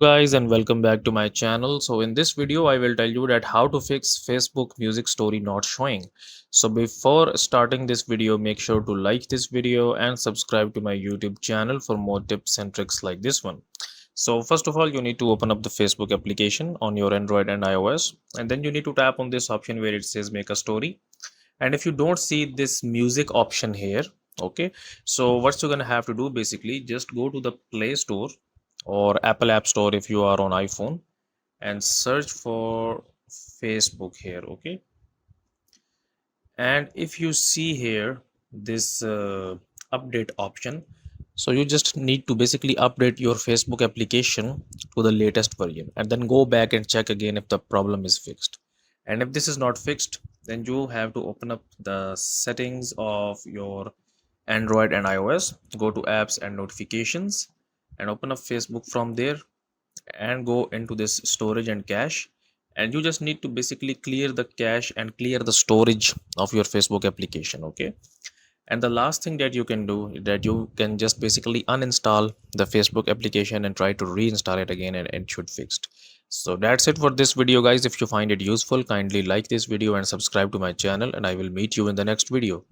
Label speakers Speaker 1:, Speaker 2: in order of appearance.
Speaker 1: Guys, and welcome back to my channel. So in this video I will tell you that how to fix Facebook music story not showing. So before starting this video, make sure to like this video and subscribe to my YouTube channel for more tips and tricks like this one. So first of all, you need to open up the Facebook application on your Android and iOS, and then you need to tap on this option where it says make a story. And if you don't see this music option here, okay, so what you're gonna have to do, basically just go to the Play Store or Apple App Store if you are on iPhone, and search for Facebook here. Okay, and if you see here this update option, so you just need to basically update your Facebook application to the latest version and then go back and check again if the problem is fixed. And if this is not fixed, then you have to open up the settings of your Android and iOS, go to apps and notifications, and open up Facebook from there, and go into this storage and cache. And you just need to basically clear the cache and clear the storage of your Facebook application. Okay, and the last thing that you can do is that you can just basically uninstall the Facebook application and try to reinstall it again, and it should fixed. So that's it for this video, guys. If you find it useful, kindly like this video and subscribe to my channel, and I will meet you in the next video.